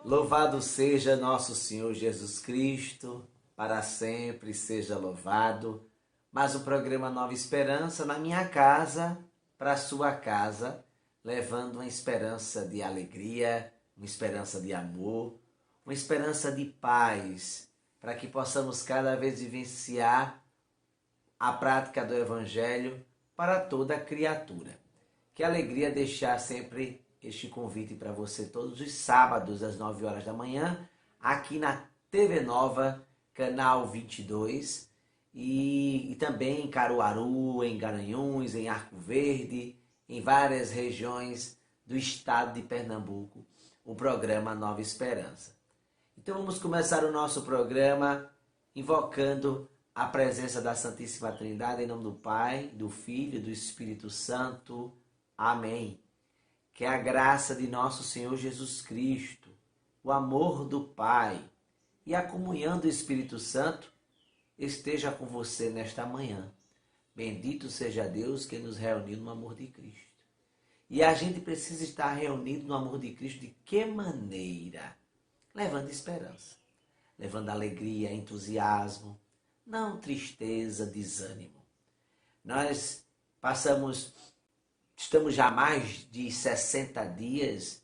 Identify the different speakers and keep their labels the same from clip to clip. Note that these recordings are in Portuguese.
Speaker 1: Louvado seja nosso Senhor Jesus Cristo, para sempre seja louvado. Mais um programa Nova Esperança na minha casa, para a sua casa, levando uma esperança de alegria, uma esperança de amor, uma esperança de paz, para que possamos cada vez vivenciar a prática do Evangelho para toda criatura. Que alegria deixar sempre este convite para você todos os sábados às 9 horas da manhã, aqui na TV Nova, canal 22, e também em Caruaru, em Garanhuns, em Arco Verde, em várias regiões do estado de Pernambuco, o programa Nova Esperança. Então vamos começar o nosso programa invocando a presença da Santíssima Trindade, em nome do Pai, do Filho e do Espírito Santo. Amém. Que a graça de nosso Senhor Jesus Cristo, o amor do Pai e a comunhão do Espírito Santo esteja com você nesta manhã. Bendito seja Deus que nos reuniu no amor de Cristo. E a gente precisa estar reunido no amor de Cristo de que maneira? Levando esperança, levando alegria, entusiasmo, não tristeza, desânimo. Nós estamos já há mais de 60 dias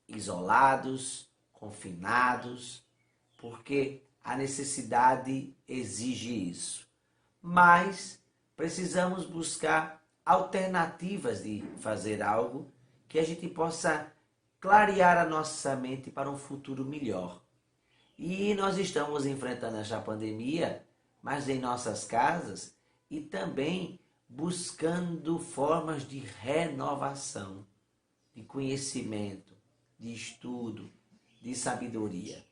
Speaker 1: isolados, confinados, porque a necessidade exige isso. Mas precisamos buscar alternativas de fazer algo que a gente possa clarear a nossa mente para um futuro melhor. E nós estamos enfrentando esta pandemia, mas em nossas casas e também buscando formas de renovação, de conhecimento, de estudo, de sabedoria.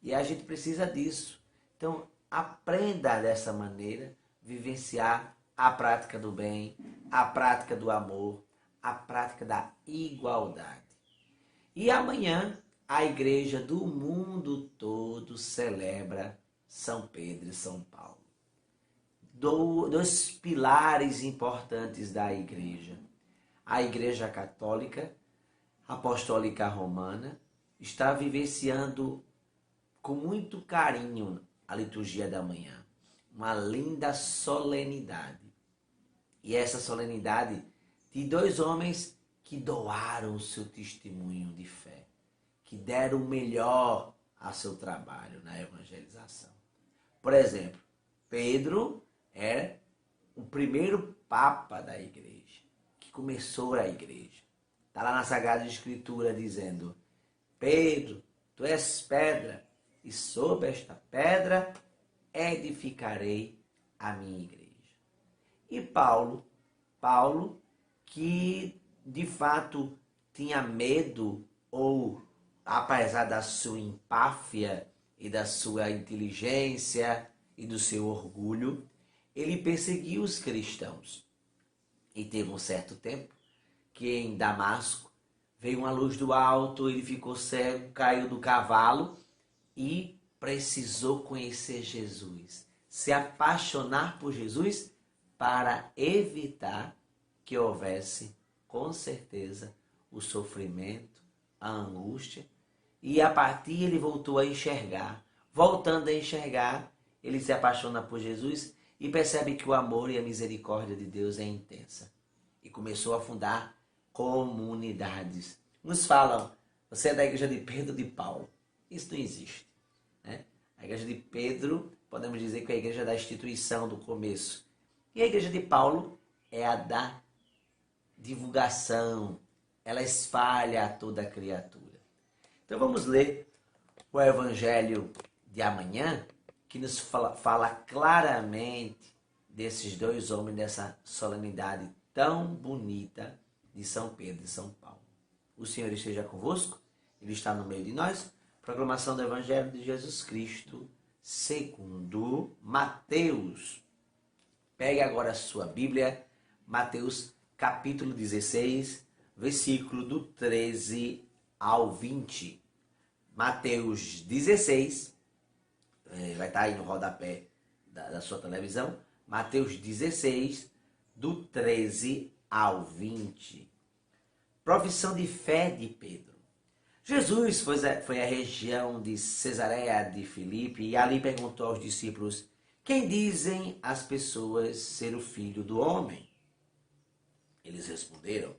Speaker 1: E a gente precisa disso. Então, aprenda dessa maneira, vivenciar a prática do bem, a prática do amor, a prática da igualdade. E amanhã, a igreja do mundo todo celebra São Pedro e São Paulo. Dois pilares importantes da igreja. A Igreja Católica Apostólica Romana está vivenciando com muito carinho a liturgia da manhã. Uma linda solenidade. E essa solenidade de dois homens que doaram o seu testemunho de fé, que deram o melhor a seu trabalho na evangelização. Por exemplo, Pedro é o primeiro papa da igreja, que começou a igreja. Está lá na Sagrada Escritura dizendo: Pedro, tu és pedra, e sobre esta pedra edificarei a minha igreja. E Paulo que de fato tinha medo, ou apesar da sua empáfia e da sua inteligência e do seu orgulho, ele perseguiu os cristãos. E teve um certo tempo que em Damasco veio uma luz do alto, ele ficou cego, caiu do cavalo e precisou conhecer Jesus, se apaixonar por Jesus para evitar que houvesse, com certeza, o sofrimento, a angústia. E a partir ele voltou a enxergar. Voltando a enxergar, ele se apaixona por Jesus e percebe que o amor e a misericórdia de Deus é intensa. E começou a fundar comunidades. Uns falam: você é da igreja de Pedro ou de Paulo. Isso não existe, né? A igreja de Pedro, podemos dizer que é a igreja da instituição do começo. E a igreja de Paulo é a da divulgação. Ela espalha a toda a criatura. Então vamos ler o Evangelho de amanhã, que nos fala claramente desses dois homens, dessa solenidade tão bonita de São Pedro e São Paulo. O Senhor esteja convosco, Ele está no meio de nós. Proclamação do Evangelho de Jesus Cristo, segundo Mateus. Pegue agora a sua Bíblia, Mateus capítulo 16, versículo do 13 ao 20. Mateus 16, vai estar aí no rodapé da sua televisão, Mateus 16, do 13 ao 20. Profissão de fé de Pedro. Jesus foi à região de Cesareia de Filipe e ali perguntou aos discípulos: quem dizem as pessoas ser o Filho do Homem? Eles responderam: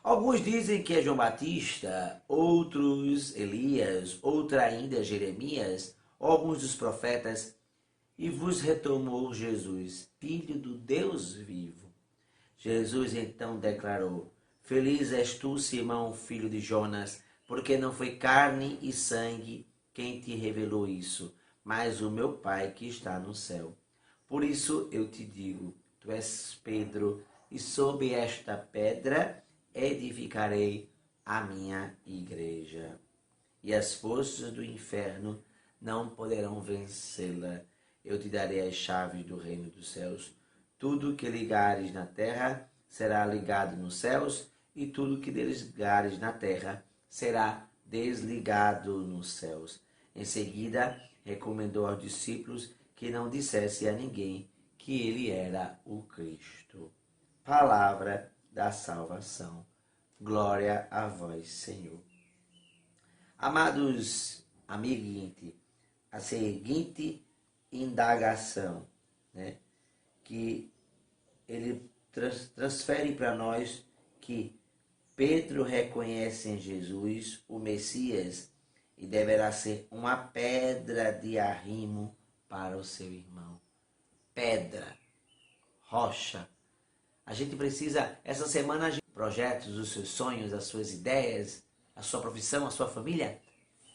Speaker 1: alguns dizem que é João Batista, outros Elias, outra ainda Jeremias, alguns dos profetas. E vos retomou Jesus, Filho do Deus vivo. Jesus então declarou: feliz és tu, Simão, filho de Jonas, porque não foi carne e sangue quem te revelou isso, mas o meu Pai que está no céu. Por isso eu te digo, tu és Pedro, e sob esta pedra edificarei a minha igreja. E as forças do inferno não poderão vencê-la. Eu te darei as chaves do reino dos céus. Tudo que ligares na terra será ligado nos céus, e tudo que desligares na terra será desligado nos céus. Em seguida, recomendou aos discípulos que não dissesse a ninguém que ele era o Cristo. Palavra da salvação. Glória a vós, Senhor. Amados amiguintes, a seguinte indagação, que ele transfere para nós que Pedro reconhece em Jesus o Messias e deverá ser uma pedra de arrimo para o seu irmão. Pedra, rocha. A gente precisa, essa semana, projetos, os seus sonhos, as suas ideias, a sua profissão, a sua família,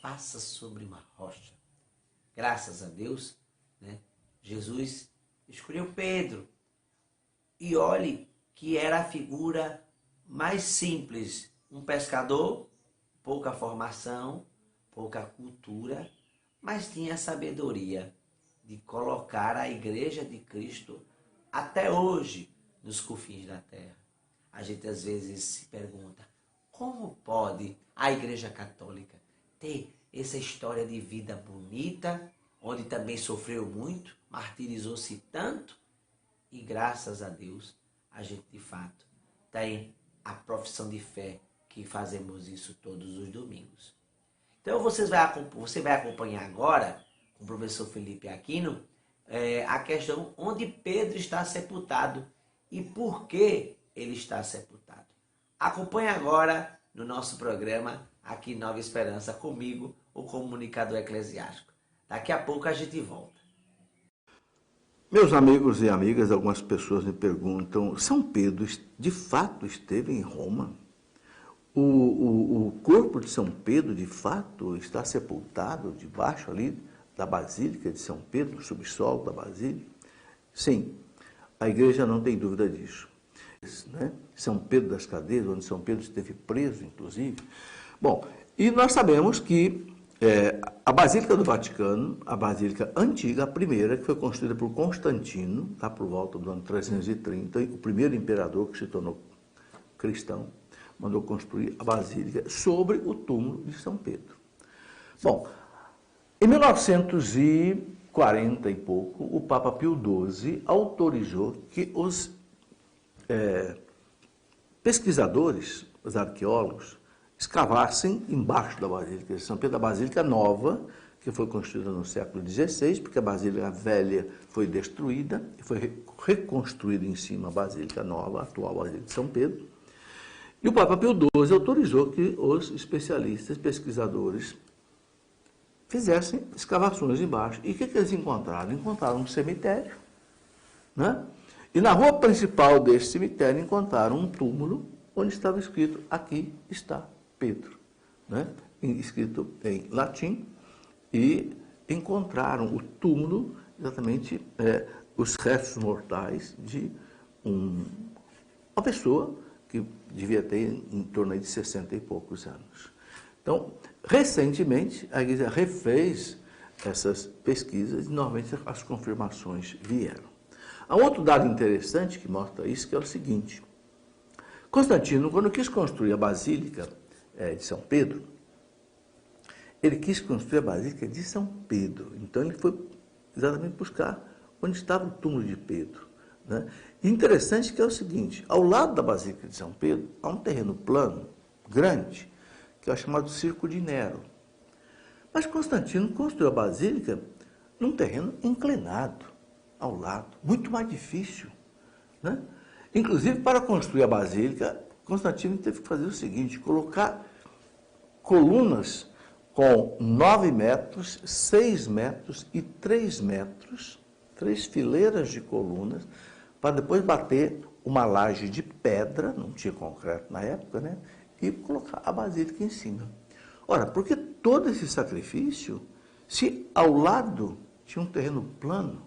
Speaker 1: faça sobre uma rocha. Graças a Deus, Jesus escolheu Pedro. E olhe que era a figura mais simples. Um pescador, pouca formação, pouca cultura, mas tinha sabedoria de colocar a igreja de Cristo até hoje nos confins da terra. A gente às vezes se pergunta, como pode a Igreja Católica ter essa história de vida bonita, onde também sofreu muito, martirizou-se tanto, e graças a Deus, a gente de fato tem a profissão de fé que fazemos isso todos os domingos. Então você vai acompanhar agora, com o professor Felipe Aquino, a questão onde Pedro está sepultado e por que ele está sepultado. Acompanhe agora no nosso programa, aqui Nova Esperança, comigo, o comunicador eclesiástico. Daqui a pouco a gente volta.
Speaker 2: Meus amigos e amigas, algumas pessoas me perguntam, São Pedro de fato esteve em Roma? O corpo de São Pedro de fato está sepultado debaixo ali da Basílica de São Pedro, no subsolo da Basílica? Sim, a igreja não tem dúvida disso. São Pedro das Cadeiras, onde São Pedro esteve preso, inclusive. Bom, e nós sabemos que a Basílica do Vaticano, a Basílica antiga, a primeira, que foi construída por Constantino, lá por volta do ano 330, o primeiro imperador que se tornou cristão, mandou construir a Basílica sobre o túmulo de São Pedro. Bom, em 1940 e pouco, o Papa Pio XII autorizou que os pesquisadores, os arqueólogos, escavassem embaixo da Basílica de São Pedro, a Basílica Nova, que foi construída no século XVI, porque a Basílica Velha foi destruída e foi reconstruída em cima a Basílica Nova, a atual Basílica de São Pedro. E o Papa Pio XII autorizou que os especialistas, pesquisadores, fizessem escavações embaixo. E o que eles encontraram? Encontraram um cemitério, E na rua principal desse cemitério encontraram um túmulo onde estava escrito, aqui está Pedro, escrito em latim, e encontraram o túmulo, exatamente os restos mortais de uma pessoa que devia ter em torno de 60 e poucos anos. Então, recentemente, a igreja refez essas pesquisas e, normalmente, as confirmações vieram. Há um outro dado interessante que mostra isso, que é o seguinte. Constantino, quando quis construir a Basílica de São Pedro, ele quis construir a Basílica de São Pedro. Então, ele foi exatamente buscar onde estava o túmulo de Pedro. E interessante que é o seguinte, ao lado da Basílica de São Pedro, há um terreno plano, grande, que é o chamado Circo de Nero. Mas Constantino construiu a basílica num terreno inclinado ao lado, muito mais difícil, né? Inclusive, para construir a basílica, Constantino teve que fazer o seguinte, colocar colunas com 9 metros, 6 metros e 3 metros, 3 fileiras de colunas, para depois bater uma laje de pedra, não tinha concreto na época, né? E colocar a basílica em cima. Ora, por que todo esse sacrifício, se ao lado tinha um terreno plano?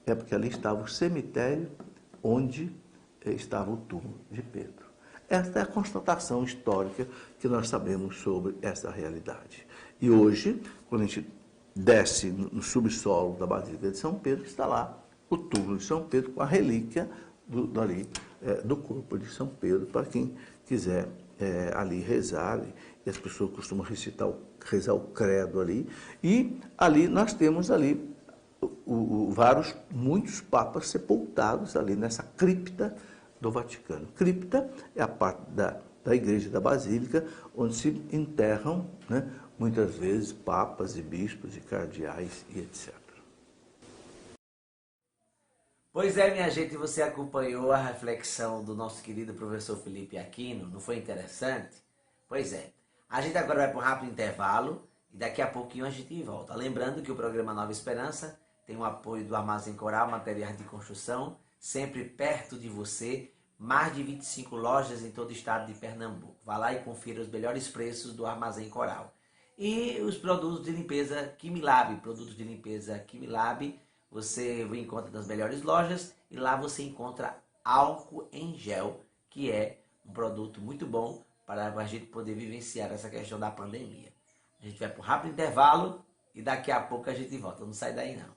Speaker 2: É porque ali estava o cemitério onde estava o túmulo de Pedro. Esta é a constatação histórica que nós sabemos sobre essa realidade. E hoje, quando a gente desce no subsolo da Basílica de São Pedro, está lá o túmulo de São Pedro com a relíquia do corpo de São Pedro, para quem quiser ali rezar. E as pessoas costumam rezar o credo ali. E ali nós temos ali muitos papas sepultados ali nessa cripta do Vaticano. Cripta é a parte da igreja da Basílica, onde se enterram, né, muitas vezes papas e bispos e cardeais e etc.
Speaker 1: Pois é, minha gente, você acompanhou a reflexão do nosso querido professor Felipe Aquino, não foi interessante? Pois é. A gente agora vai para um rápido intervalo e daqui a pouquinho a gente volta. Lembrando que o programa Nova Esperança tem o apoio do Armazém Coral, materiais de construção, sempre perto de você, mais de 25 lojas em todo o estado de Pernambuco. Vá lá e confira os melhores preços do Armazém Coral. E os produtos de limpeza Quimilab, você encontra nas melhores lojas e lá você encontra álcool em gel, que é um produto muito bom para a gente poder vivenciar essa questão da pandemia. A gente vai para um rápido intervalo e daqui a pouco a gente volta. Não sai daí não.